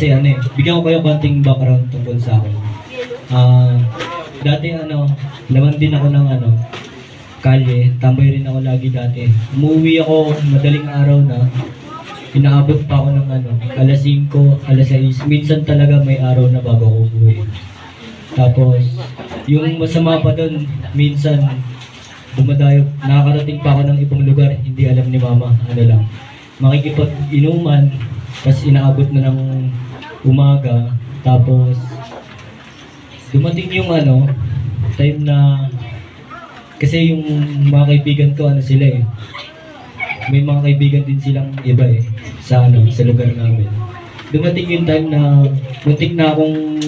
kasi bigyan ko kayo konting background tungkol sa akin. Dati laman din ako ng kalye, tambay rin ako lagi dati. Umuwi ako madaling araw na, inaabot pa ako ng alas 5, alas 6, minsan talaga may araw na bago ako umuwi. Tapos, yung masama pa doon, minsan dumadayo, nakakarating pa ako ng ibang lugar, hindi alam ni mama, makikipag-inuman, tapos inaabot na ng umaga, tapos dumating yung time na, kasi yung mga kaibigan ko, sila may mga kaibigan din silang iba sa lugar namin. Dumating yung time na, muntik na akong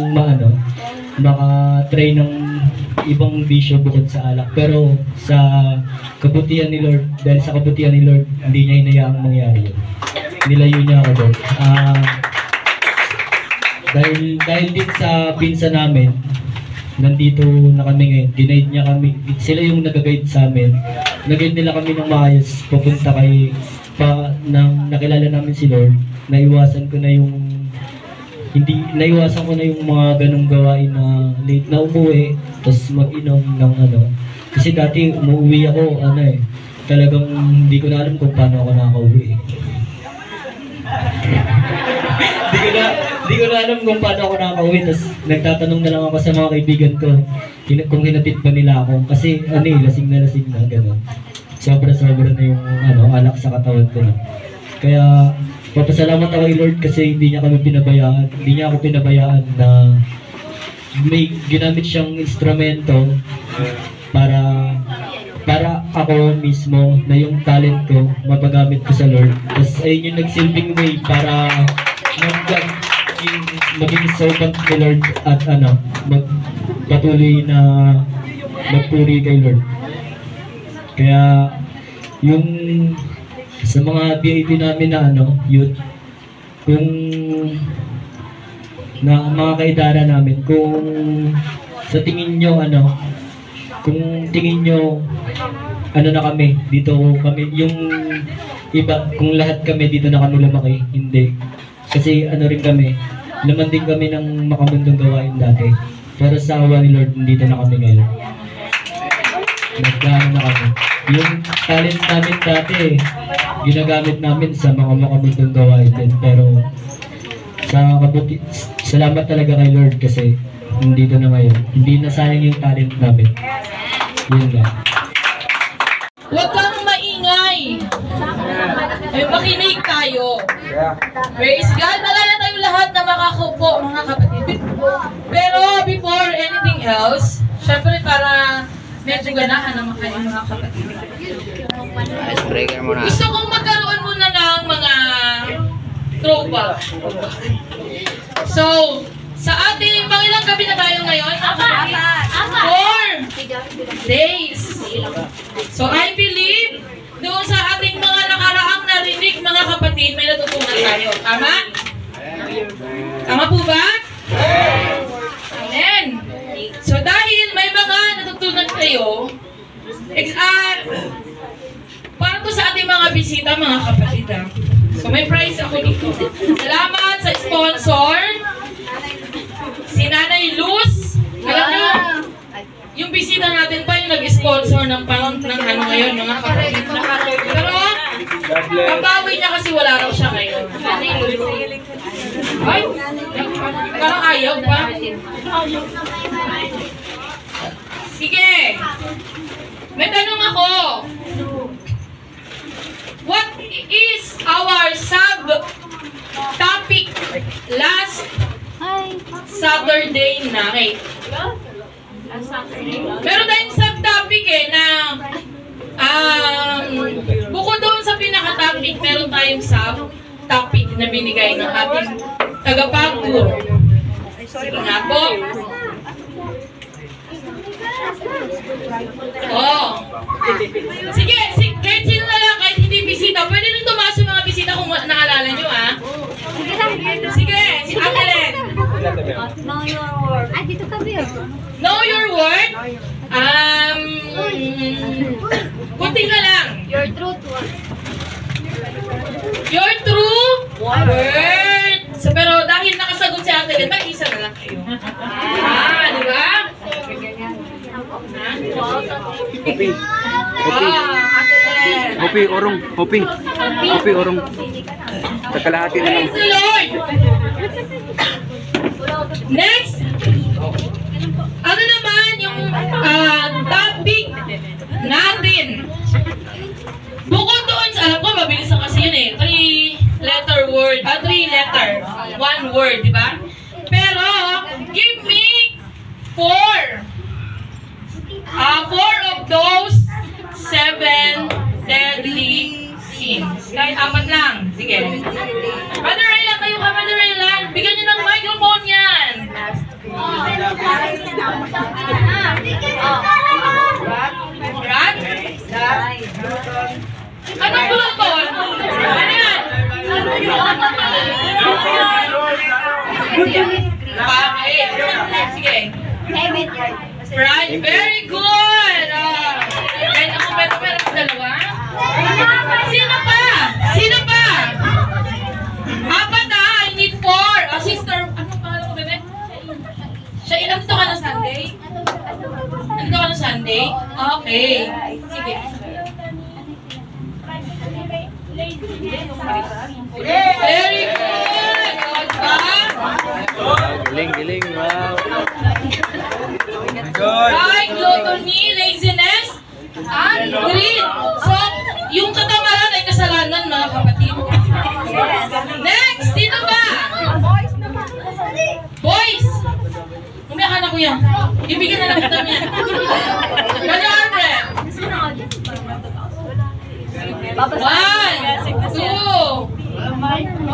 maka-try ng ibang bisyo bukod sa alak. Pero sa kabutihan ni Lord, dahil sa kabutihan ni Lord, hindi niya hinayaang mangyari yun. Nilayo niya ako doon. Dahil din sa pinsa namin, nandito na kami ngayon, dinaid niya kami, sila yung nag-guide sa amin. Nag-guide nila kami ng maayos, papunta nang nakilala namin si Lord, naiwasan ko na yung mga ganong gawain na late na umuwi, tapos mag-inom ng kasi dati umuwi ako, talagang hindi ko na alam kung paano ako nakaka-uwi. Hindi ko na alam kung paano ako nakaka-uwi, tapos nagtatanong na lang ako sa mga kaibigan ko kung hinatid ba nila ako, kasi lasing na gano'n. Sobra-sobra na yung alak sa katawan ko na. Kaya papasalamat ako kay Lord kasi hindi niya ako pinabayaan na may ginamit siyang instrumento para ako mismo na yung talent ko mapagamit ko sa Lord. Tapos ayun yung nagsilbing way para maging servant ni Lord at magpatuloy na magpuri kay Lord. Kaya yung sa mga BID namin na youth, kung na mga kaidara namin, kung sa tingin nyo kung tingin nyo na kami, dito kami, yung iba, kung lahat kami dito na kami lumaki, hindi. Kasi rin kami, laman din kami ng makamundong gawain dati. Pero sa awa ni Lord, dito na kami ngayon. Nagkaano na kami. Yung talent namin dati, ginagamit namin sa mga makamundong gawain din. Pero salamat talaga kay Lord kasi nandito na ngayon. Hindi na sayang yung talent namin. Yun lang. Huwag kang maingay. Makinig tayo. Praise God. Nalala tayo lahat na makakaupo, mga kapatid. Pero before anything else, syempre para medyo ganahan naman kayo, mga kapatid. Icebreaker muna. Gusto kong magkaroon muna ng mga throwback. So, sa ating, pangilang gabi na tayo ngayon? 4 days. So, I believe, doon sa ating mga nakaraang narinig, mga kapatid, may natutunan tayo. Tama? Tama po ba? Amen. So, dahil may mga natutunan kayo, para to sa ating mga bisita, mga kapatid. So, may prize ako dito. Salamat sa sponsor, si Nanay Luz. Alam nyo, yung bisita natin pa yung nag-sponsor ng ngayon, mga kapatid. Pero, papawi niya kasi wala raw siya ngayon. Ay, parang ayaw pa. Sige. May tanong ako. What is our sub-topic last Saturday night? Meron tayong subtopic na bukod doon sa pinaka-topic, meron tayong subtopic na binigay ng ating tagapagturo. Sige nga po. Sige, kahit sino na lang, kahit hindi bisita, pwede rin tumaas yung mga bisita kung naalala nyo, Sige, si Ate Know your word. Ay, dito ka, Bill. Know your word? Kunti na lang. Your truth word. Your true word. So, pero dahil sasagot si Ate Len, mag-isa na lang kayo. Di ba? Hopi. Ate Len. Hopi, orong. Hopi. Hopi, orong. Sa kalahati na lang. Praise the Lord! Next! Ano naman yung topic natin? Bukod doon sa, alam ko, mabilis lang kasi yun eh. 3-letter word, 3 letter, 1 word, di ba? Pero, give me 4. 4 of those 7 deadly sins. Kahit 4 lang. Sige. Mother Rayla, kayo ka, Mother Rayla. Bigyan nyo ng microphone yan. Rat? Anong gluton? Ano yan? Bakit? Sige. Right, very good! And ako meron ng dalawa. Sino pa? Sino pa? 4 I need 4. Sister, anong pangalan ko, bebe? Siya, nandito ka na Sunday? Nandito ka na Sunday? Okay. Sige. Very good! Giling. Wow. Right, gluttony, laziness, and greed. So, yung katamaran ay kasalanan, mga kapatid. Next, sino ba? Boys! Umiyakan ako yan. Ibigyan na lang kita niya. Brother Albert. 1, 2. Oh my God!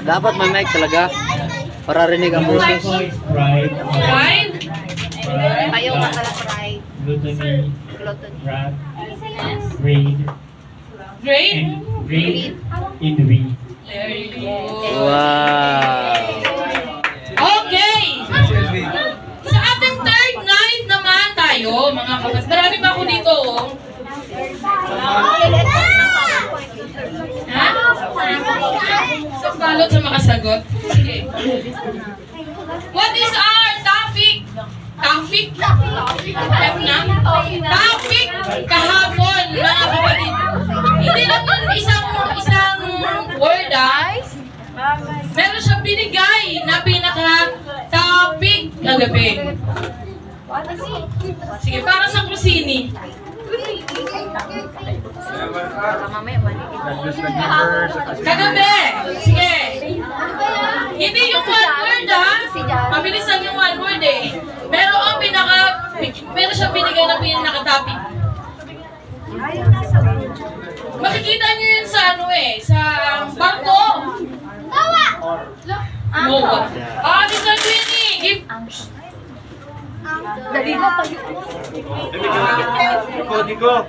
Dapat may mic talaga. Para rinig ang boses. Pride. Right? Ayaw ka pala pride. Gluttony. Gluttony. Wrath. Greed. Great? And greed. Envy. Very good. Wow. Okay! Sa ating third night naman tayo, mga kapatid. Marami pa ako dito, oh. Ha? So, balot sa makasagot. Sige. What is our topic? Topic? F na? Topic kahapon, mga kapatid. Hindi lang yun isang word, meron siyang binigay na pinaka-topic kagabi. Sige, para sa kusini. Kagabi! Sige! Hindi yung one word, mabilis lang yung one word eh. Pero ang meron siyang binigay na pinaka-topic. Makikita niyo yun sa sa barko. Noah. Sister Queenie, give. Dali na pag Diko.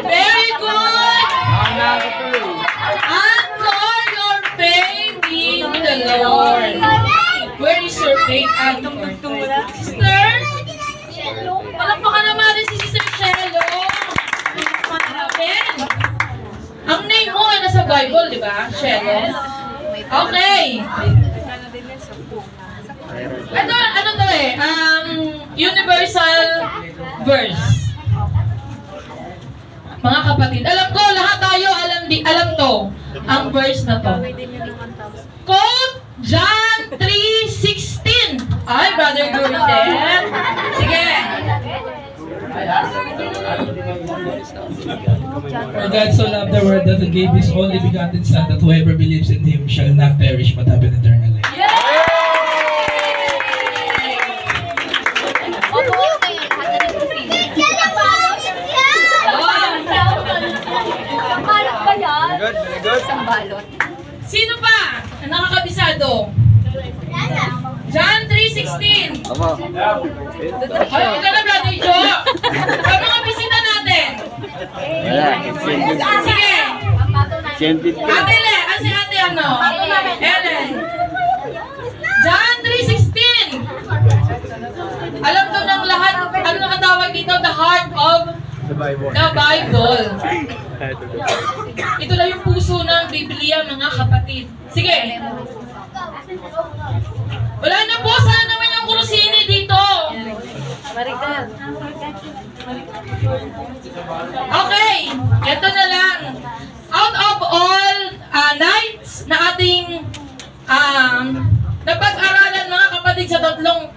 Very good. Anchor your faith in the Lord. Where is your faith anchor? Sister? Palakpakan naman rin si Sister Shelo. Ang name mo ay nasa Bible, di ba? Shelo. Okay. Ito, ano to eh? Universal verse. Mga kapatid, alam ko, lahat tayo alam to. Ang verse na to. Quote John 3:16. Ay, Brother Gordon. Sige. For God so loved the world that He gave His only begotten Son, that whoever believes in Him shall not perish but have an eternal life. Good, very good. Sino pa ang nakakabisado? John 3:16. Apa? Ay, huwag ka na, Brother Joe. Sa mga bisita natin. Wala. Sige. Siyempre. Ate Le, si ate ano? Ellen. John 3:16. Alam to ng lahat, ano nakatawag dito, the heart of The Bible. the Bible. Ito na yung puso ng Biblia, mga kapatid. Sige. Wala na po, sana naman ang kurusini dito. Okay, ito na lang. Out of all nights na ating napag-aralan, mga kapatid, sa tatlong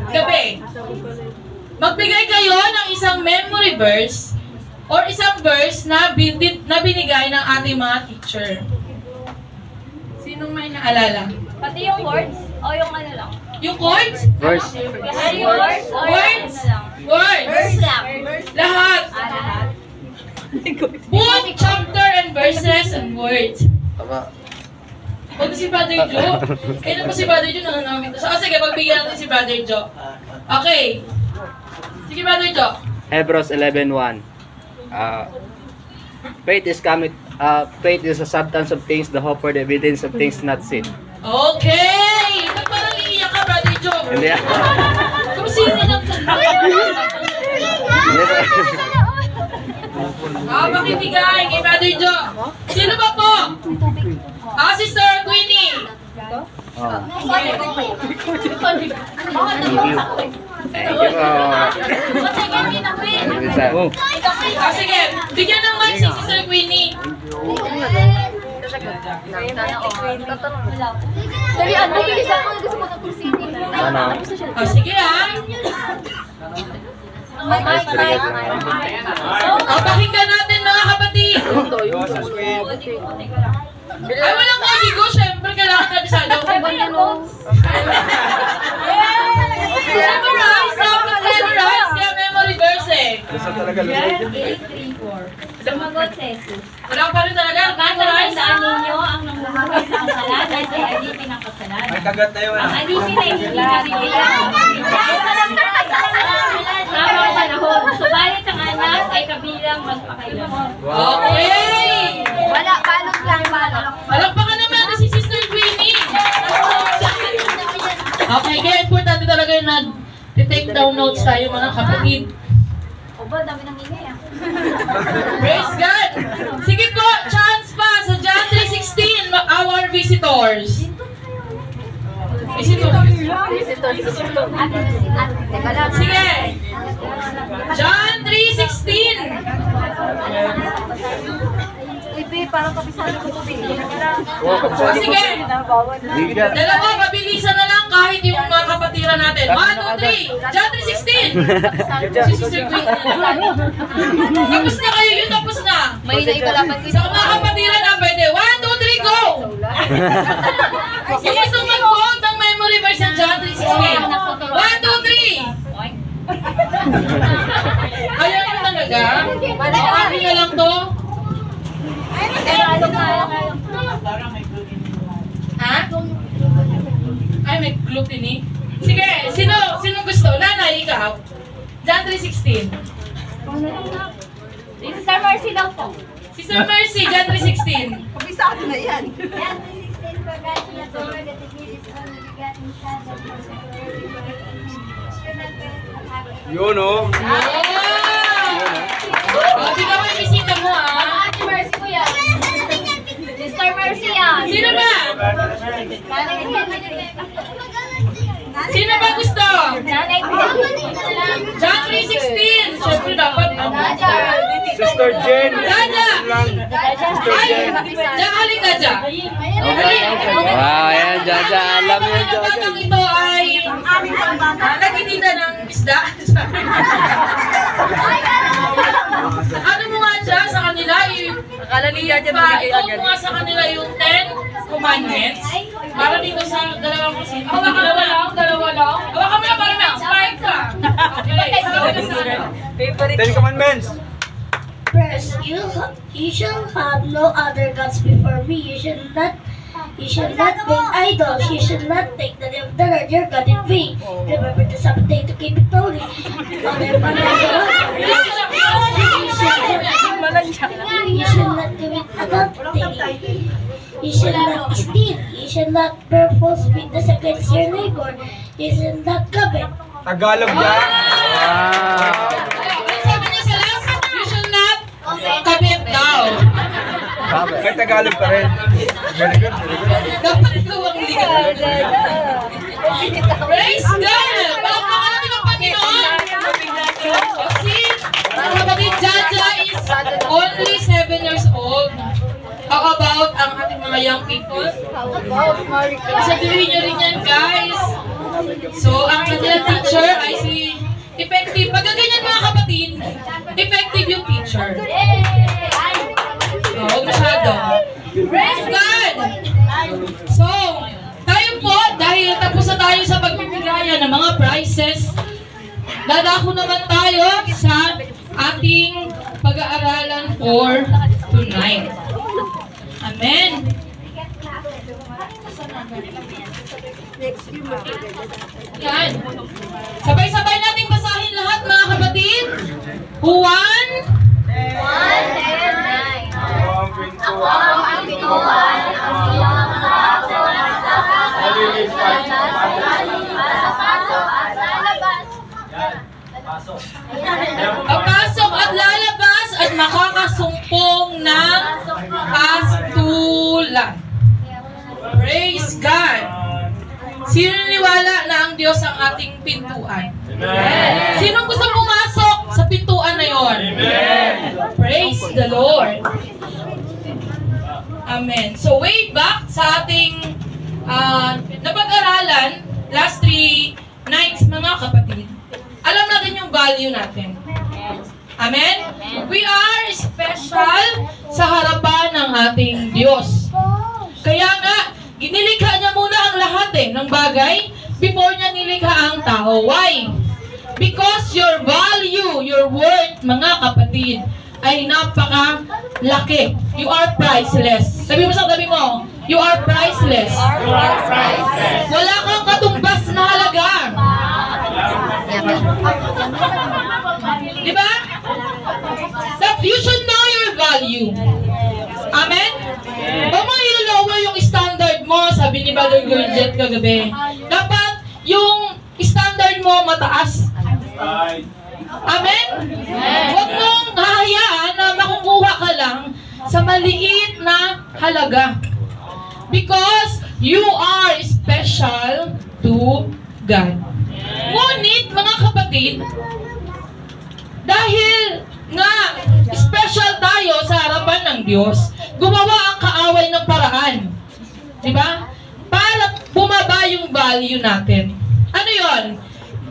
gabi, magbigay kayo ng isang memory verse or isang verse na binigay ng ating mga teacher. Sinong may naalala? Pati yung words o yung ano lang? Yung chords? Verse. Pati yung words o yung Words? ano lang? Words? Verse lang. Lahat. Lahat. Book, chapter, and verses, and words. Tama. Huwag si Brother Joe. Kailan pa si Brother Joe nananamit? So, sige, pagbigyan natin si Brother Joe. Okay. Sige, Brother Joe. Hebrews 11:1. Faith is a substance of things, the hope for the evidence of things not seen. Okay! Ba't parang iiyak ka, Brother Joe? Hindi. Kung sino lang makibigay kay Brother Joe. Sino ba po? Sister Queenie. Oh. Okay. Thank you. Oh. Sige, bigyan ng mic si Sister Queenie. Dali, ano? Bilis ako. Gusto ko ng kursini. Ano? Sige pakinggan natin, mga kapatid. Ay, walang kodigo. Siyempre, kailangan kabisado. Memorize. Dapat memorize. Kaya memory verse eh. Gusto talaga lang. 8:3-4. Sumagot si Jesus. Wala pa rin talaga. Memorize. Tandaan ninyo ang nanghuhusay sa kasalanan ay alipin ang kasalanan. Ay, kagat na yun. Ang alipin ay hindi nabibigyan. Tamang panahon. Subalit ang anak ay kabilang magpakailanman. Okay. Wala, balot lang, balot. Palakpakan naman na si Sister Queenie. Okay, kaya importante talaga yung nag-take down notes tayo, mga kapatid. O ba, dami ng ingay ah. Praise God! Sige po, chance pa sa John 3:16, our visitors. Visitors. Teka lang. Sige. John 3:16. Uy, parang kabisado ko ito. Sige. Dalawa, mabilisan na lang kahit yung mga kapatiran natin. 1, 2, 3. John 3:16. Si Sister Queen. Tapos na kayo yun, tapos na. May naikalaban ko Sa mga kapatiran na pwede. 1, 2, 3, go! Kung gusto mag-quote ng memory verse ng John 3:16. 1, 2, 3. Ayaw nyo talaga? Akin na lang to. Ha? Ay, may gluten eh. Sige, sino gusto? Nanay, ikaw. John 3:16. Sister Mercy lang po. Sister Mercy, John 3:16. Kabisado na yan. Yun, oh. Oh, sino ba yung bisita mo, ah? Ate Mercy ko yan. Sister Mercy yan. Sino ba? Sino ba gusto? Nanay ko. John 3:16. Siyempre dapat. Sister Jen. Jaja! Ay! Jakali ka, Ja. Wow, yan, Jaja. Alam mo yan, Ang Jaja. batang ito ay nagtitinda ng isda. Ano mo nga siya sa kanila? Akala ni Jaja bigay Ito agad. mo nga sa kanila yung 10 commandments. Para dito sa dalawang kusina. Dalawa lang. Hawakan mo na para ma-inspired ka. Okay. Ten Commandments. First, you shall have no other gods before me. You shall not make idols. You shall not take the name of the Lord your God in vain. Remember the Sabbath day to keep it holy. Honor the Lord. You shall not commit adultery. You shall not steal. You shall not bear false witness against your neighbor. You shall not covet. Tagalog yan. Wow. Ano sabi niya sa last? You should not kabit daw. Grabe. May Tagalog pa rin. Very good, very good. Dapat ikaw ang ligat. Praise God! Palakpakan natin ang Panginoon. O si, ang kapatid Jaja is only 7 years old. How about ang ating mga young people? Sabihin nyo rin yan, guys. So, ang kanilang teacher ay si effective. Pagka ganyan mga kapatid, effective yung teacher. So, huwag masyado. Praise God! So, tayo po, dahil tapos na tayo sa pagbibigayan ng mga prizes, dadako naman tayo sa ating pag-aaralan for tonight. Amen. Yan. Sabay-sabay nating basahin lahat mga kapatid. Juan. Papasok at lalabas at makakasumpong ng pastulan. Praise God! Sino naniwala na ang Diyos ang ating pintuan? Sino gusto pumasok sa pintuan na yon? Praise the Lord! Amen. So way back sa ating napag-aralan, last 3 nights mga kapatid, alam natin yung value natin. Amen? We are special sa harapan ng ating Diyos. Kaya nga, ginilikha niya muna ang lahat ng bagay before niya nilikha ang tao. Why? Because your value, your worth, mga kapatid, ay napaka-laki. You are priceless. Sabi mo sa tabi mo, you are priceless. Wala kang katumbas na halaga. Diba? That you should know your value. Amen? Huwag mo i-lower yung standard mo, sabi ni Brother Gurjet kagabi. Dapat yung standard mo mataas. Amen? Huwag mong hahayaan na makukuha ka lang sa maliit na halaga. Because you are special to God. Ngunit, mga kapatid, dahil nga special tayo sa harapan ng Diyos, gumawa ang kaaway ng paraan. Diba? Para bumaba yung value natin. Ano yon?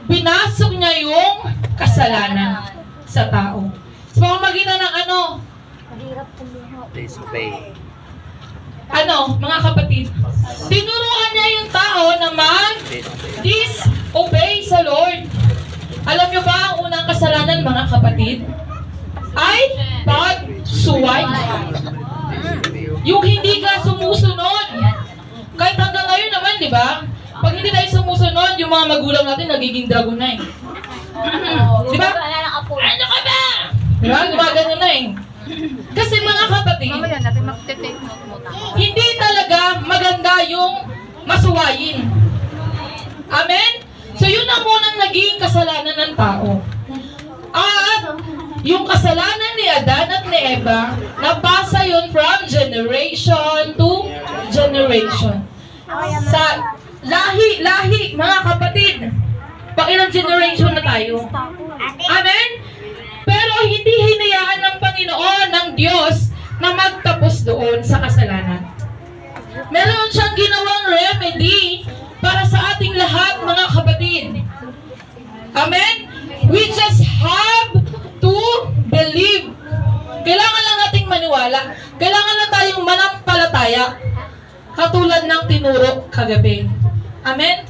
Pinasok niya yung kasalanan sa tao. Sa pamamagitan ng ano? Disobey. Ano, mga kapatid? Tinuruan niya yung tao na mag-disobey sa Lord. Alam niyo ba ang unang kasalanan, mga kapatid? Ay pagsuway. Yung hindi ka sumusunod. Kahit hanggang ngayon naman, di ba? Pag hindi tayo sumusunod, yung mga magulang natin nagiging dragonite. Di ba? Ano ka ba? Di ba? Gumagano na Kasi mga kapatid, hindi talaga maganda yung masuwayin. Amen? So yun ang munang naging kasalanan ng tao. At yung kasalanan ni Adan at ni Eva, napasa yun from generation to generation. Sa lahi, mga kapatid, pakilang generation na tayo. Amen? Pero hindi hinayaan ng Panginoon, ng Diyos, na magtapos doon sa kasalanan. Meron siyang ginawang remedy para sa ating lahat, mga kapatid. Amen? We just have to believe. Kailangan lang nating maniwala. Kailangan lang tayong manampalataya. Katulad ng tinuro kagabi. Amen?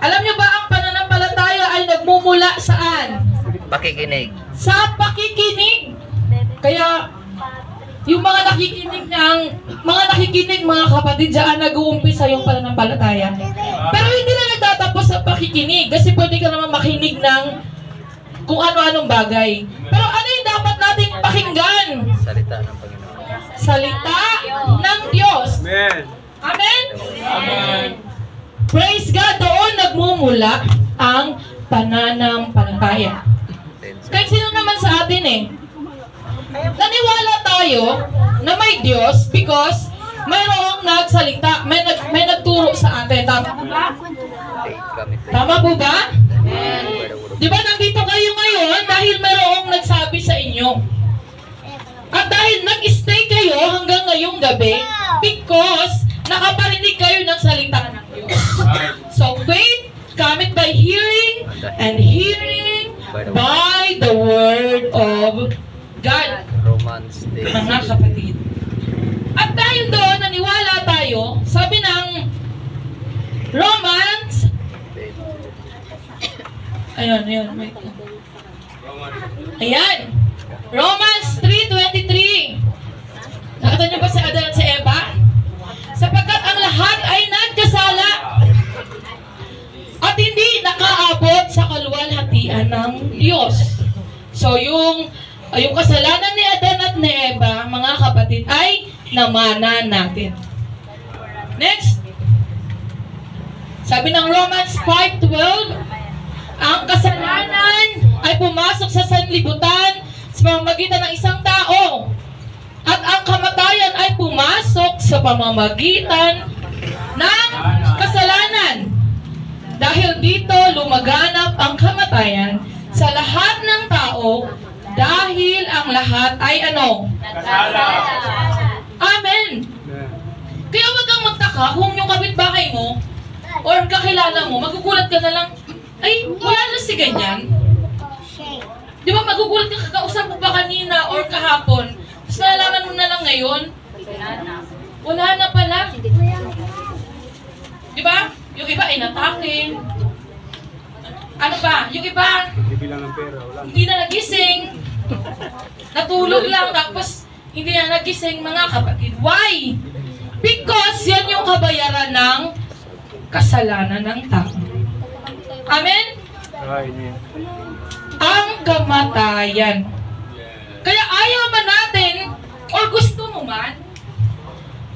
Alam niyo ba ang pananampalataya ay nagmumula saan? Pakikinig. Sa pakikinig. Kaya yung mga nakikinig mga kapatid, diyan nag-uumpisa yung pananampalataya. Pero hindi na nagtatapos sa pakikinig kasi pwede ka naman makinig ng kung ano-anong bagay. Pero ano yung dapat nating pakinggan? Salita ng Panginoon. Salita ng Diyos. Amen. Amen? Amen. Praise God, doon nagmumula ang pananampalataya. Kahit sino naman sa atin eh. Naniwala tayo na may Diyos because mayroong nagsalita, may nagturo sa atin. Tama po ba? Tama po ba? Di ba nandito kayo ngayon dahil mayroong nagsabi sa inyo? At dahil nag-stay kayo hanggang ngayong gabi because nakaparinig kayo ng salita ng Diyos. So faith cometh by hearing and hearing by the word of God. Romans 10. Mga kapatid. At dahil doon, naniwala tayo, sabi ng Romans, wait. Ayan. Romans 3:23. Nakita niyo ba si Adan at si Eva? Sapagkat ang lahat ay nagkasala at hindi nakaabot sa kaluwalhatian ng Diyos. So yung kasalanan ni Adan at ni Eva, mga kapatid, ay namana natin. Next. Sabi ng Romans 5:12, ang kasalanan ay pumasok sa sanlibutan sa pamamagitan ng isang tao. At ang kamatayan ay pumasok sa pamamagitan ng kasalanan. Dahil dito lumaganap ang kamatayan sa lahat ng tao dahil ang lahat ay ano? Amen. Kaya wag kang magtaka kung yung kapitbahay mo or kakilala mo, magugulat ka na lang, ay, wala na si ganyan. Di ba magugulat ka, kakausap mo ba kanina or kahapon, tapos nalalaman mo na lang ngayon, wala na pala. Di ba? Yung iba ay natake. Ano ba? Yung iba, hindi na nagising. Natulog lang, tapos hindi na nagising, mga kapatid. Why? Because yan yung kabayaran ng kasalanan ng tao. Amen? Ang kamatayan. Kaya ayaw man natin, or gusto mo man,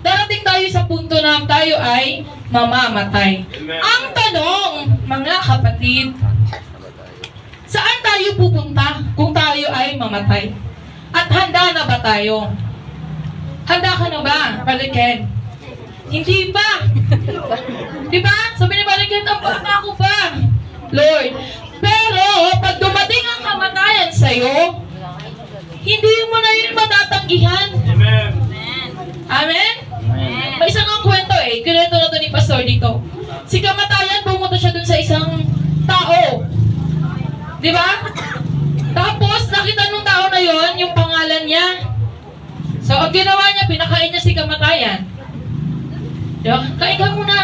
darating tayo sa punto na tayo ay mamamatay. Ang tanong, mga kapatid, saan tayo pupunta kung tayo ay mamatay? At handa na ba tayo? Handa ka na ba, Brother Ken? Hindi pa. Di ba? Sabi ni Brother Ken, ang bata ko pa, Lord. Pero, pag dumating ang kamatayan sa'yo, hindi mo na yun matatanggihan. Amen? Amen? May isang ang kwento eh. Kinento na to ni Pastor dito. Si kamatayan, pumunta siya dun sa isang tao. Di ba? Tapos, nakita nung tao na yon yung pangalan niya. So, ang ginawa niya, pinakain niya si kamatayan. Diba? Kain ka muna.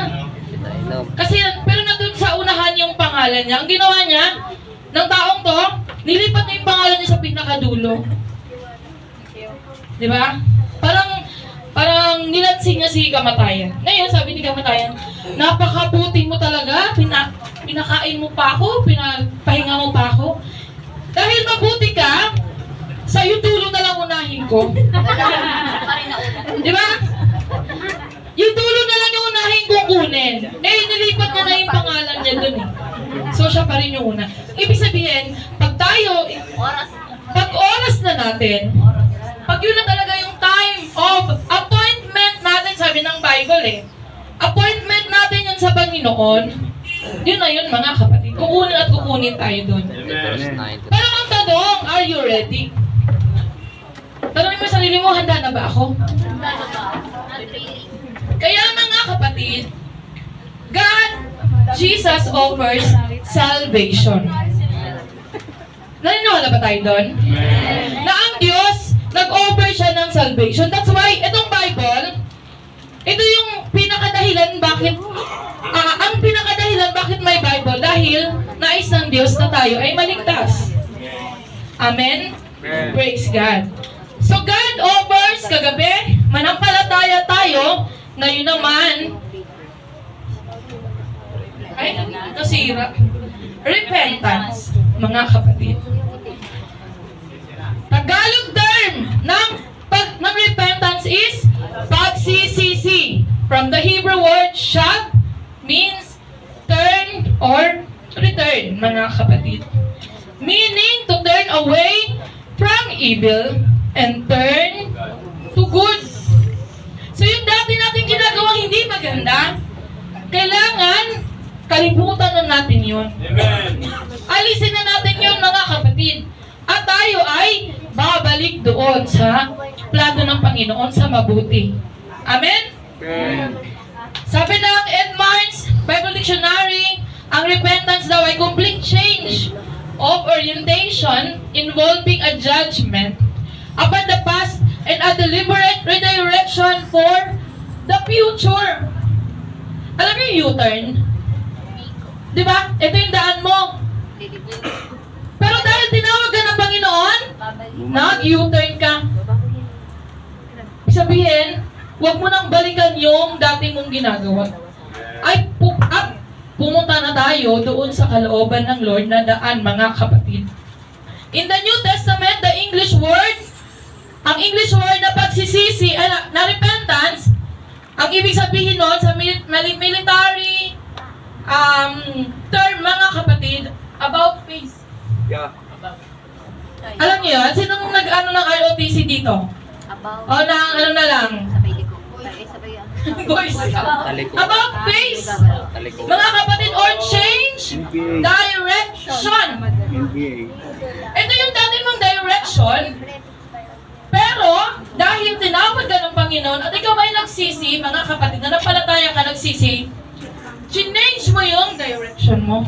Kasi, pero nandun sa unahan yung pangalan niya. Ang ginawa niya, ng taong to, nilipat niya yung pangalan niya sa pinakadulo. Diba? Parang nilansing niya si kamatayan. Ngayon, sabi ni kamatayan, napakabuti mo talaga, pinakain mo pa ako, pinapahinga mo pa ako. Dahil mabuti ka, sa iyo tulong na lang unahin ko. Di ba? Yung tulong na lang yung unahin kong kunin. Eh, nilipat niya na yung pangalan niya dun eh. So, siya pa rin yung una. Ibig sabihin, pag oras na natin, pag yun na talaga yung time of appointment natin, sabi ng Bible eh, appointment natin yun sa Panginoon, yun na yun mga kapatid. Kukunin at kukunin tayo dun. Pero ang tanong, are you ready? Tanongin mo sa sarili mo, handa na ba ako? Kaya mga kapatid, God, Jesus offers salvation. Naniniwala ba tayo doon? Na ang Diyos, nag-offer siya ng salvation. That's why, itong Bible, ito yung pinakadahilan bakit, ang pinakadahilan bakit may Bible, dahil nais ng Diyos na tayo ay maligtas. Amen? Praise God. So God offers, kagabi, manampalataya tayo, ngayon naman, ay, nasira. Repentance, mga kapatid. Tagalog term ng repentance is pagsisisi. From the Hebrew word shak means turn or return. mga kapatid. Meaning to turn away from evil and turn to good. So yung dati natin ginagawa hindi maganda, kailangan kalimutan na natin yun. Alisin na natin yun mga kapatid. At tayo ay babalik doon sa plano ng Panginoon sa mabuti. Amen? Sabi ng Edmonds Bible Dictionary, ang repentance daw ay complete change of orientation involving a judgment about the past and a deliberate redirection for the future. Alam niyo yung U-turn? Di ba? Ito yung daan mo. Pero dahil tinawag ka ng Panginoon, nag-U-turn ka. Sabihin, huwag mo nang balikan yung dati mong ginagawa. Ay, pumunta na tayo doon sa kalooban ng Lord na daan, mga kapatid. In the New Testament, the English word, ang English word na pagsisisi, na repentance, ang ibig sabihin nun sa military term, mga kapatid, about face. Yeah. Alam niyo yan? Sinong nag-ano ng ROTC dito? O ng ano na lang? Boys. About face. Mga kapatid, or change direction. Ito yung dati mong direction. Pero, dahil tinawag ka ng Panginoon at ikaw ay nagsisi, mga kapatid, na napalataya ka nagsisi, change mo yung direction mo.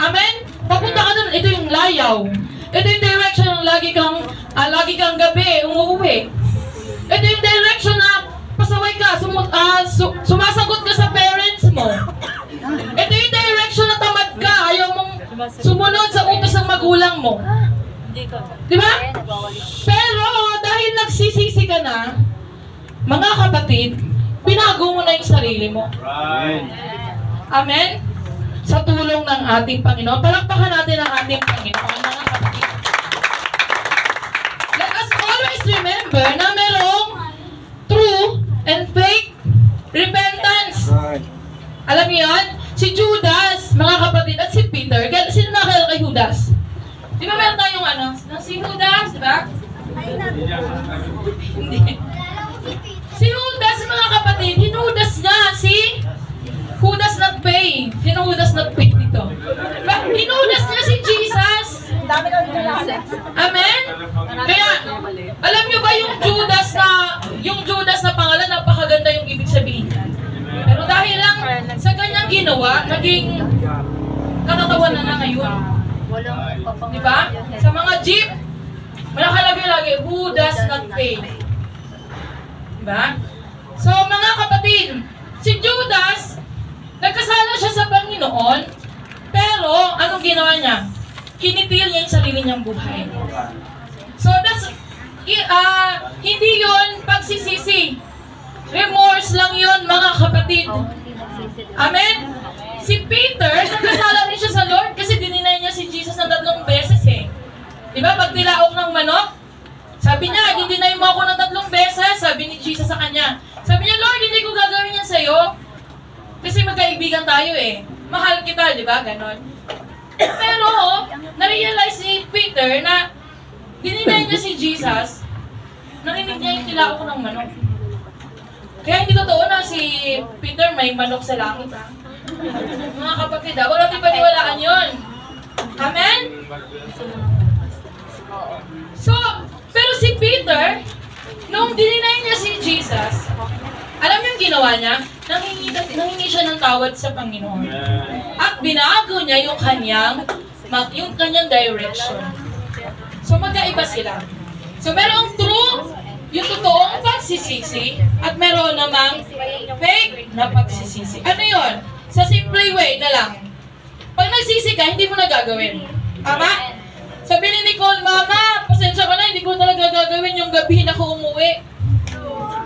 Amen? Papunta ka doon, ito yung layaw. Ito yung direction ng lagi kang gabi, umuwi. Ito yung direction na pasaway ka, sumasagot ka sa parents mo. Ito yung direction na tamad ka, ayaw mong sumunod sa utos ng magulang mo. Di ba? Pero dahil nagsisisi ka na, mga kapatid, binago mo na yung sarili mo. Amen? Sa tulong ng ating Panginoon. Palakpakan natin ang ating Panginoon, mga kapatid. Let us always remember na merong true and fake repentance. Alam niyo yan? Si Judas, mga kapatid, at si Peter. Sino nakakilala kay Judas? Di ba meron tayong si Judas, di ba? Hindi. Si Judas, mga kapatid, hinudas niya si Judas not pay. Sino Judas not pay dito? Hinudas niya si Jesus. Amen? Kaya, alam niyo ba yung Judas na pangalan, napakaganda yung ibig sabihin niya. Pero dahil lang sa kanyang ginawa, naging kakatawanan na ngayon. Diba? Sa mga jeep, nakalagay lagi, who does not pay. Diba? So, mga kapatid, si Judas, nagkasala siya sa Panginoon, pero anong ginawa niya? Kinitil niya yung sarili niyang buhay. So, hindi yon pagsisisi. Remorse lang yon, mga kapatid. Amen? Si Peter, nagkasala rin siya sa Lord kasi dininay niya si Jesus na 3 beses eh. Diba? Pag tilaok ng manok, sabi niya, didinay mo ako ng 3 beses, sabi ni Jesus sa kanya. Sabi niya, Lord, hindi ko gagawin yan sa'yo. Kasi magkaibigan tayo eh. Mahal kita, di ba? Ganon. Pero, na-realize ni Peter na dininay niya si Jesus, narinig niya yung tilaok ng manok. Kaya hindi totoo na si Peter may manok sa langit. Mga kapatid, huwag natin paniwalaan yun. Amen? So, pero si Peter, nung dininay niya si Jesus, alam niyo yung ginawa niya? Nanghingi siya ng tawad sa Panginoon. At binago niya yung kanyang direction. So, magkaiba sila. So, merong true, yung totoong pagsisisi, at meron namang fake na pagsisisi. Ano yun? Sa simple way na lang. Pag nagsisi ka, hindi mo na gagawin. Tama? Sabi ni Nicole, Mama, pasensya ka na, hindi ko talaga gagawin yung gabi na ako umuwi.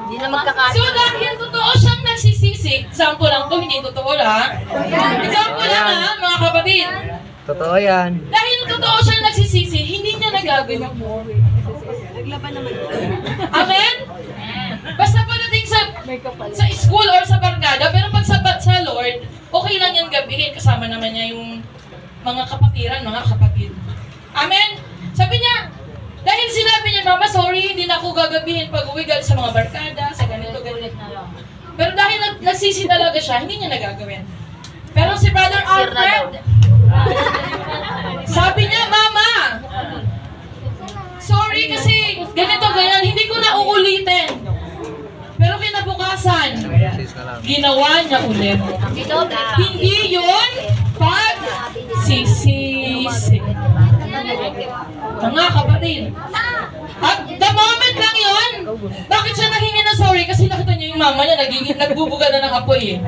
Hindi na magkakasin. So dahil totoo siyang nagsisisi, example lang to, hindi totoo lang. Example lang ha, mga kapatid. Totoo yan. Dahil totoo siyang nagsisisi, hindi niya nagagawin. Amen? Basta pagdating sa school or sa barkada, pero pag sa Lord, okay lang yan gabihin, kasama naman niya yung mga kapatiran, mga kapatid. Amen? Sabi niya, dahil sinabi niya, Mama, sorry, hindi na ako gagabihin pag-uwi galing sa mga barkada, sa ganito, ganito. Pero dahil nagsisi talaga siya, hindi niya nagagawin. Pero si Brother Alfred, sabi niya, Mama, sorry kasi ganito, ganyan, hindi ko na uulitin. Pero kinabukasan, ginawa niya ulit. Hindi yun pagsisisi. Mga kapatid. At the moment lang yun, bakit siya naghingi ng sorry? Kasi nakita niya yung mama niya, nagbubuga na ng apoy eh.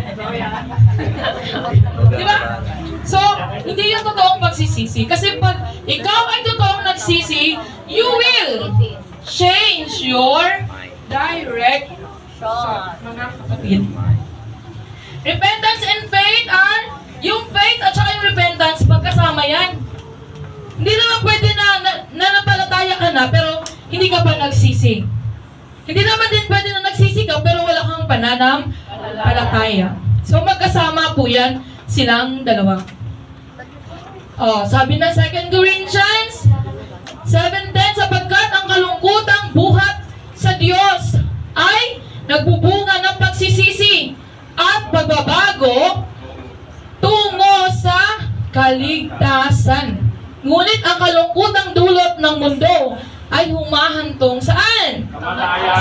Di ba? So, hindi yung totoong pagsisisi. Kasi pag ikaw ay totoong nagsisi, you will change your direction. Mga kapatid. Repentance and faith are, yung faith at saka yung repentance, magkasama yan. Hindi naman pwede na nanampalataya ka na, pero hindi ka pa nagsisi. Hindi naman din pwede na nagsisi ka, pero wala kang pananampalataya. So magkasama po yan, silang dalawa. Sabi na 2 Corinthians 7:10, sapagkat ang kalungkutang buhat sa Diyos ay nagbubunga ng pagsisisi at pagbabago tungo sa kaligtasan. Ngunit ang kalungkutang dulot ng mundo ay humahantong saan?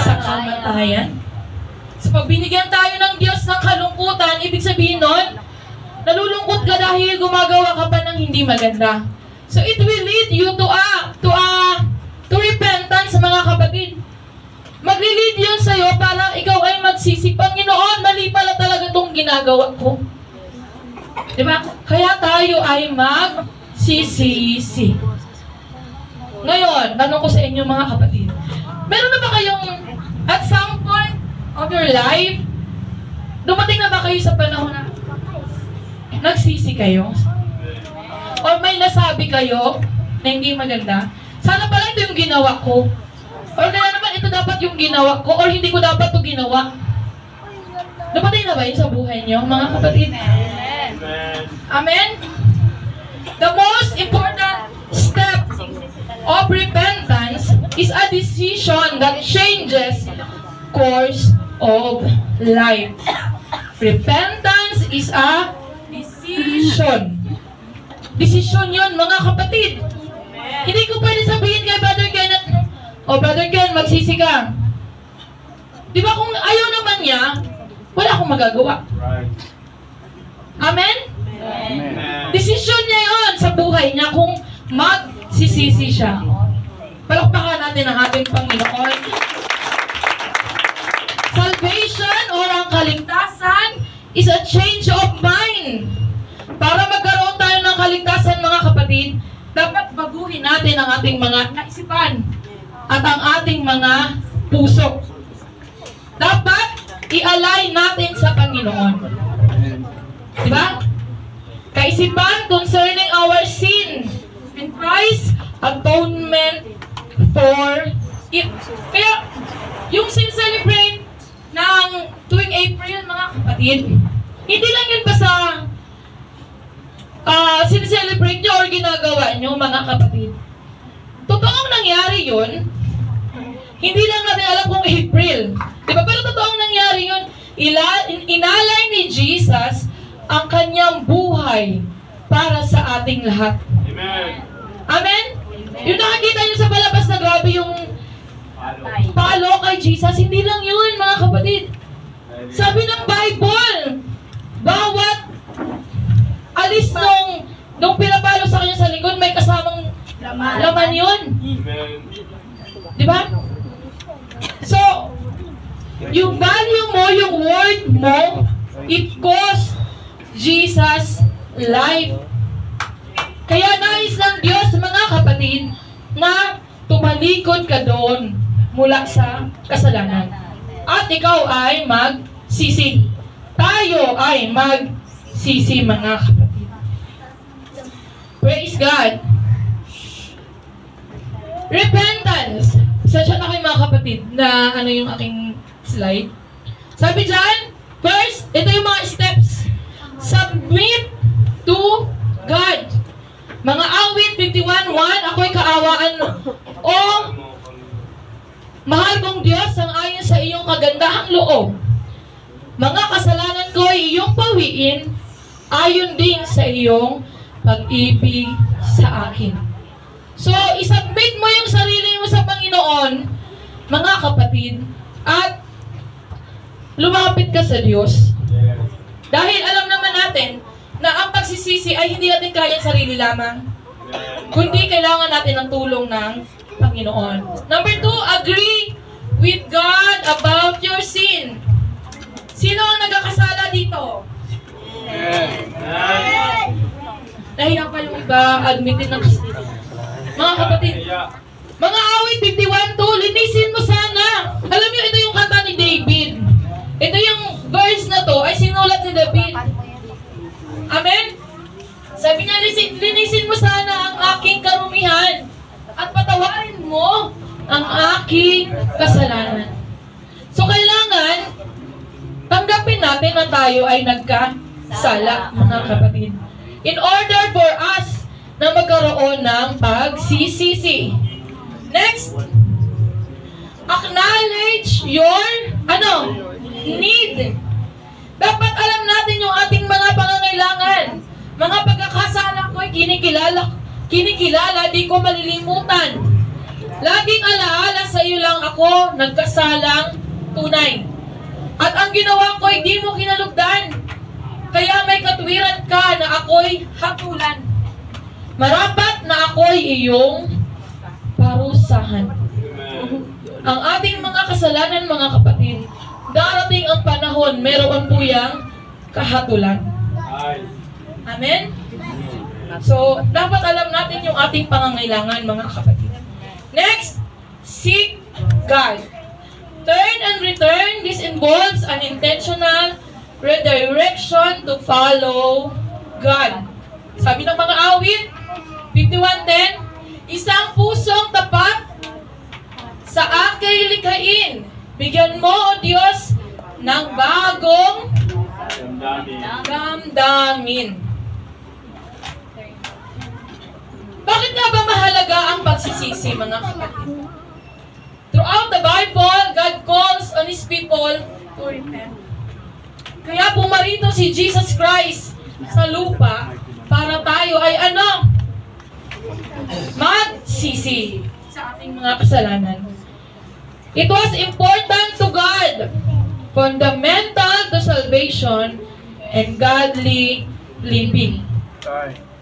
Sa kamatayan. So pag binigyan tayo ng Diyos ng kalungkutan, ibig sabihin nun, nalulungkot ka dahil gumagawa ka pa ng hindi maganda. So it will lead you to repentance, mga kapatid. Magli-lead yun sa'yo para ikaw ay magsisi. Panginoon, mali pala talaga itong ginagawa ko. Diba? Kaya tayo ay magsisisi. Ngayon, tanong ko sa inyo mga kapatid, meron na ba kayong, at some point of your life, dumating na ba kayo sa panahon na nagsisi kayo? O may nasabi kayo na hindi maganda? Sana pala ito yung ginawa ko. O kaya naman ito dapat yung ginawa ko, or hindi ko dapat ito ginawa. Dumating na ba yun sa buhay niyo, mga kapatid? Amen? The most important step of repentance is a decision that changes course of life. Repentance is a decision. Decision yun, mga kapatid. Hindi ko pwede sabihin kay Brother Ken at, Brother Ken, magsisi ka. Di ba kung ayaw naman niya, wala akong magagawa. Amen? Decision niya yun sa buhay niya kung magsisisi siya. Palakpakan natin ang ating Panginoon. Salvation or ang kaligtasan is a change of mind. Para magkaroon tayo ng kaligtasan, mga kapatid, dapat baguhin natin ang ating mga naisipan at ang ating mga puso. Dapat i-align natin sa Panginoon. Diba? Kaisipan concerning our sin and Christ's atonement for it. Kaya, yung sin-celebrate ng tuwing April, mga kapatid, hindi lang yun basta sin-celebrate nyo or ginagawa nyo, mga kapatid. Totoong nangyari yun, hindi lang natin alam kung April. Diba? Pero totoong nangyari yun, inalay ni Jesus ang kanyang buhay para sa ating lahat. Amen? Amen? Yung nakakita nyo sa palabas na grabe yung palo kay Jesus, hindi lang yun, mga kapatid. Sabi ng Bible, bawat alis nung pinapalo sa kanya sa likod, may kasamang laman yun. Diba? So, yung value mo, yung word mo, it cost Jesus' life. Kaya nais ng Diyos, mga kapatid, na tumalikod ka doon mula sa kasalanan. At ikaw ay magsisi. Tayo ay magsisi, mga kapatid. Praise God. Repentance. Pasensya na kayo, mga kapatid, na ano yung aking slide. Sabi dyan, first, ito yung mga steps. Submit to God. kaunawaan o mahal kong Diyos ang ayon sa iyong kagandahang loob. Mga kasalanan ko ay iyong pawiin ayon din sa iyong pag-ibig sa akin. So, isubmit mo yung sarili mo sa Panginoon, mga kapatid, at lumapit ka sa Diyos. Dahil alam naman natin na ang pagsisisi ay hindi natin kaya sarili lamang, kundi kailangan natin ng tulong ng Panginoon. Number 2, agree with God about your sin. Sino ang nagkakasala dito? Nahiya pa yung iba, admitin ng kasalanan. Mga kapatid, mga awit 51:2, linisin mo sana. Alam niyo, ito yung kanta ni David. Ito yung verse na to ay sinulat ni David. Amen? Sabi niya, linisin mo sana ang aking karumihan at patawarin mo ang aking kasalanan. So, kailangan tanggapin natin na tayo ay nagkasala, mga kapatid. In order for us na magkaroon ng pagsisisi. Next, acknowledge your need. Dapat alam natin yung ating mga pangangailangan. Mga pagkakasala ko ay kinikilala, di ko malilimutan. Laging alaala sa iyo lang ako, nagkasalang tunay. At ang ginawa ko ay di mo kinalugdan. Kaya may katwiran ka na ako'y hatulan. Marapat na ako'y iyong parusahan. Ang ating mga kasalanan, mga kapatid, darating ang panahon, meron po yang kahatulan. Amen? So, dapat alam natin yung ating pangangailangan, mga kapatid. Next, seek God. Turn and return. This involves an intentional redirection to follow God. Sabi ng mga awit, 51:10, isang pusong tapat sa aking likhain. Bigyan mo, O Diyos, ng bagong damdamin. Bakit nga ba mahalaga ang pagsisisi, mga kapatid? Throughout the Bible, God calls on His people to repent. Kaya pumarito si Jesus Christ sa lupa para tayo ay magsisi sa ating mga kasalanan. It was important to God, fundamental to salvation and godly living.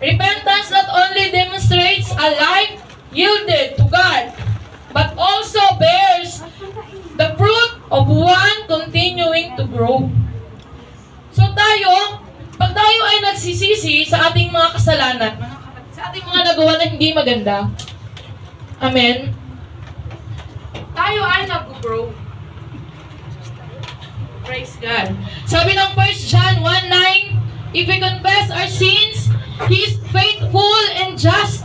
Repentance not only demonstrates a life yielded to God, but also bears the fruit of one continuing to grow. So tayo, pag tayo ay nagsisisi sa ating mga kasalanan, sa ating mga nagawa na hindi maganda, amen, tayo ay nag-grow. Praise God. Sabi ng 1 John 1:9, if we confess our sins, He is faithful and just.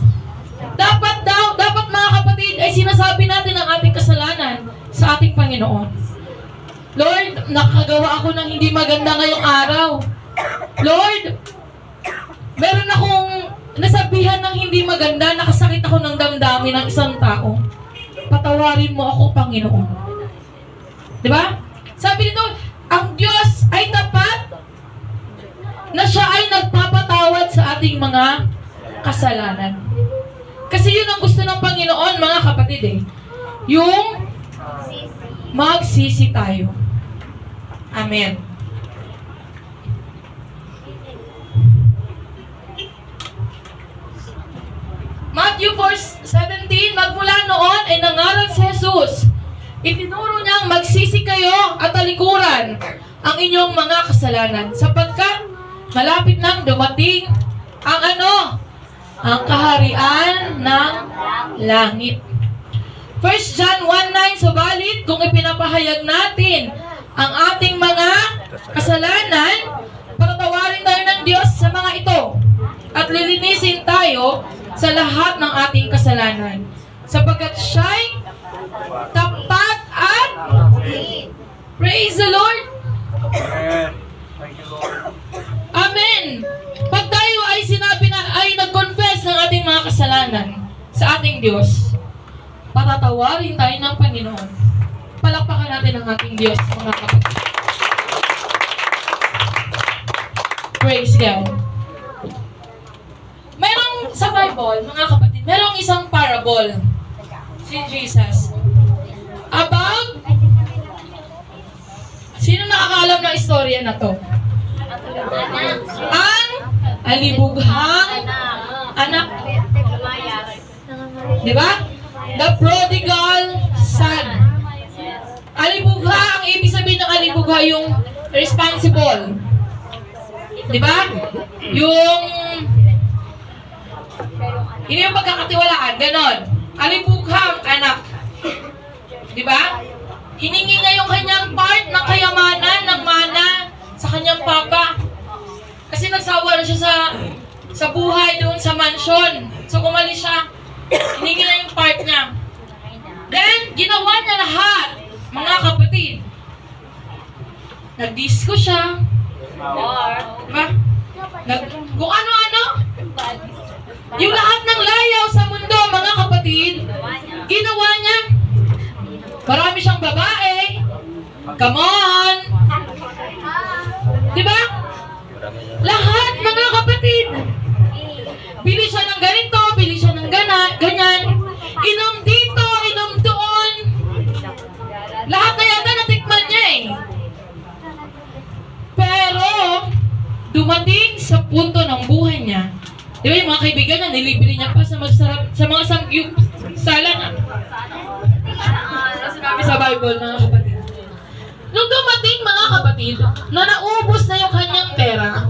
Dapat mga kapatid, ay sinasabi natin ang ating kasalanan sa ating Panginoon. Lord, nakagawa ako ng hindi maganda ngayong araw. Lord, meron akong nasabihan ng hindi maganda, nakasakit ako ng damdamin ng isang tao. Patawarin mo ako, Panginoon. Diba? Sabi nito, ang Diyos ay tapat na siya ay nagpapatawad sa ating mga kasalanan. Kasi yun ang gusto ng Panginoon, mga kapatid yung magsisi tayo. Amen. Matthew 4:17, magmula noon ay nangaral si Jesus. Itinuro niyang magsisi kayo at talikuran ang inyong mga kasalanan sapagkat malapit nang dumating ang ang kaharian ng langit. 1 John 1:9, subalit kung ipinapahayag natin ang ating mga kasalanan, patatawarin tayo ng Diyos sa mga ito at lilinisin tayo sa lahat ng ating kasalanan sapagkat siya'y tapat at praise the Lord. Amen. Pag tayo ay sinabi na ay nag-confess ng ating mga kasalanan sa ating Diyos, patatawarin tayo ng Panginoon. Palakpakan natin ang ating Diyos, mga kapatid. Praise God. Merong sa Bible, mga kapatid, merong isang parable si Jesus about, sino nakakaalam ng istorya na to? Ang alibughang anak. Di ba? The prodigal son. Alibugha, ang ibig sabihin ng alibugha yung responsible. Di ba? Hindi yung pagkakatiwalaan, ganon. Alibugha ang anak. Di ba? Hiningi niya yung kanyang part ng kayamanan, ng mana sa kanyang papa. Kasi nagsawa na siya sa buhay doon sa mansion. So kumalis siya. Hiningi na yung part niya. Then, ginawa niya lahat, mga kapatid. Nag-disco siya. Diba? Kung ano-ano. Yung lahat ng layaw sa mundo, mga kapatid, ginawa niya. Marami siyang babae. Come on! Diba? Lahat, mga kapatid. Bili siya ng ganito, bili siya ng ganyan. Inom dito, inom doon. Lahat na yata natikman niya eh. Pero, dumating sa punto ng buhay niya. Di ba yung mga kaibigan niya, nilibre niya pa sa mga samgyup sala na. Sinabi sa Bible, mga kapatid. Nung dumating, mga kapatid, na naubos na yung kanyang pera,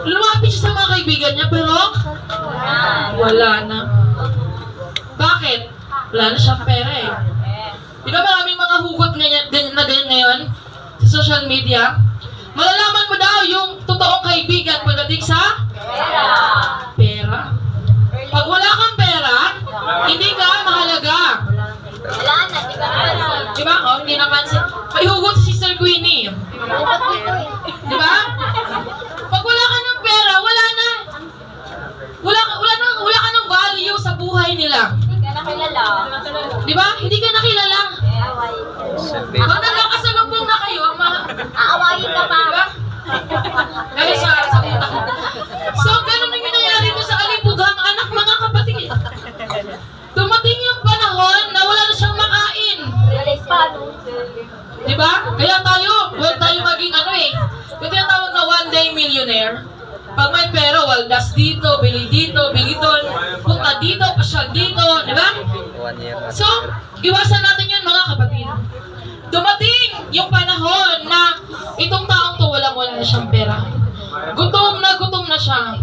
lumapit siya sa mga kaibigan niya, pero wala na. Bakit? Wala na siyang pera eh. Di ba maraming mga hugot na ganyan ngayon sa social media? Malalaman mo daw yung totoong kaibigan pagdating sa pera. Pag wala kang pera, hindi ka mahalaga. Wala na, di ka napansin. Di ba? Oh, hindi napansin. May hugot si Sister Queenie. Di ba? Pag wala ka ng pera, wala na. Wala ka ng value sa buhay nila. Hindi ka nakilala. Di ba? Hindi ka nakilala. Pag nagkakasalubong na kayo, Aawayin ka pa. diba? Dahil sa utak ko. So, ganun yung nangyayari mo sa alibughang anak, mga kapatid. Dumating yung panahon na wala na siyang makain. Diba? Kaya tayo maging yung tinatawag na one day millionaire. Pag may pera, waldas dito, bili doon, punta dito, pasyal dito, diba? So, iwasan natin yun, mga kapatid. Dumating yung panahon na itong taong to wala na siyang pera. Gutom na siya.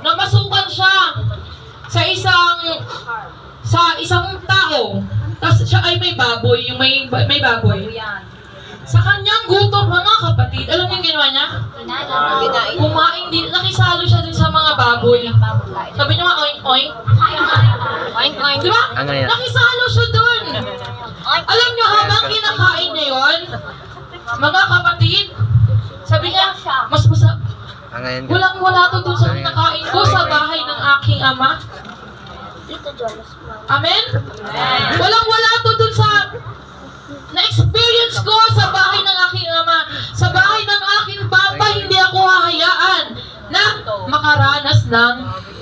Namasukan siya sa isang tao. Tapos siya ay may baboy, yung may baboy. Sa kanyang gutom, mga kapatid, alam niyo yung ginawa niya? Kumain din, nakisalo siya din sa mga baboy. Sabi niyo nga, oink oink. Oink, oink. Diba? Nakisalo siya doon. Alam niyo, habang kinakain niya yun, mga kapatid, sabi niya, mas masarap. Walang-wala to doon sa kinakain ko sa bahay ng aking ama. Amen? Walang-wala to doon sa na-experience ko sa bahay ng aking ama. Sa bahay ng aking papa, hindi ako hahayaan na makaranas ng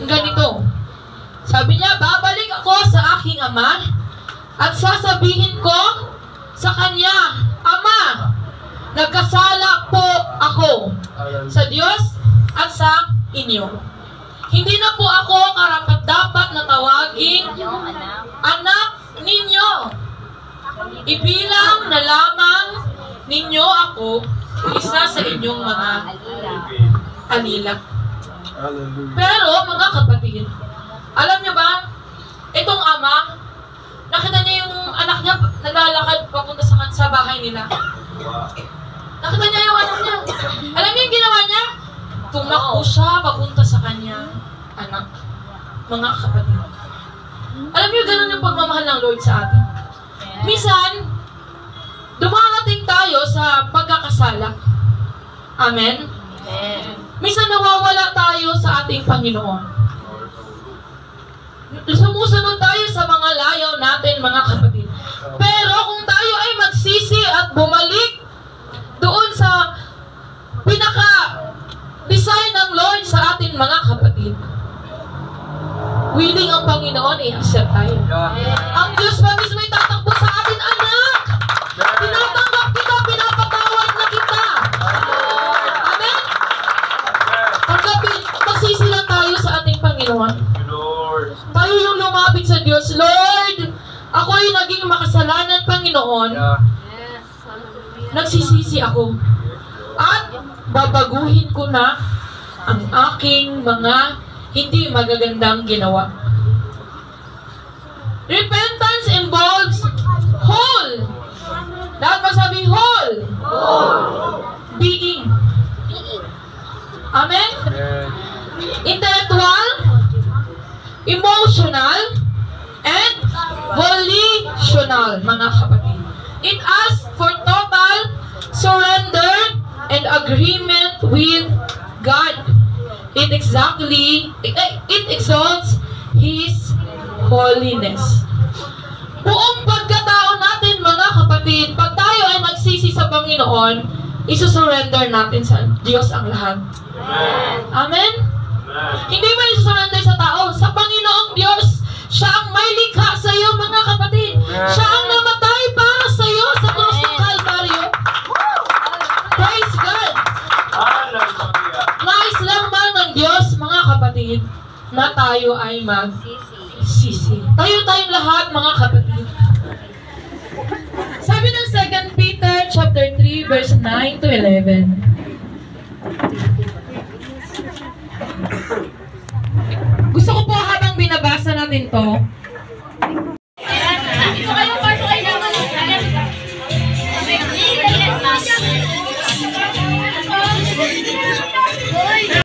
ganito. Sabi niya, babalik ako sa aking ama at sasabihin ko sa kanya, Ama, nagkasala po ako sa Diyos at sa inyo. Hindi na po ako karapat-dapat na tawaging anak ninyo. Ibilang na lamang ninyo ako isa sa inyong mga alila. Pero mga kapatid, alam niyo ba, itong ama, nakita niya yung anak niya naglalakad papunta sa bahay nila. Nakita niya yung anak niya. Alam niyo yung ginawa niya? Tumakbo siya papunta sa kanya anak. Mga kapatid. Alam niyo, ganun yung pagmamahal ng Lord sa atin. Minsan, dumarating tayo sa pagkakasala. Amen? Minsan nawawala tayo sa ating Panginoon. Sumusunod tayo sa mga layaw natin, mga kapatid. Pero kung tayo ay magsisi at bumalik doon sa pinaka-design ng Lord sa atin, mga kapatid, willing ang Panginoon, i-accept tayo. Ang Diyos pa mismo ay tatakbo sa atin, anak! Tinatanggap kita, pinapatawad na kita. Amen? Tanggapin, magsisi lang tayo sa ating Panginoon. Tayo yung lumapit sa Diyos. Lord, ako ay naging makasalanan, Panginoon. Nagsisisi ako. At babaguhin ko na ang aking mga hindi magagandang ginawa. Repentance involves whole. Lahat masabi whole. Being. Amen? Intellectual, emotional, and volitional, mga kapatid. It asks for total surrender and agreement with God. It exalts His holiness. Buong pagkatao natin, mga kapatid, pag tayo ay magsisi sa Panginoon, isusurrender natin sa Diyos ang lahat. Amen? Hindi mo isusurrender sa tao, sa Panginoong Diyos. Siya ang may likha sa iyo, mga kapatid. Siya ang namatay para sa iyo sa krus ng Kalbaryo. Praise God! Nais lamang ng Diyos, mga kapatid, na tayo ay magsisi. Tayo-tayong lahat, mga kapatid. Sabi ng 2 Peter chapter 3, verse 9 to 11. Gusto ko po habang binabasa natin to, Ito kayo, pasok kayo naman.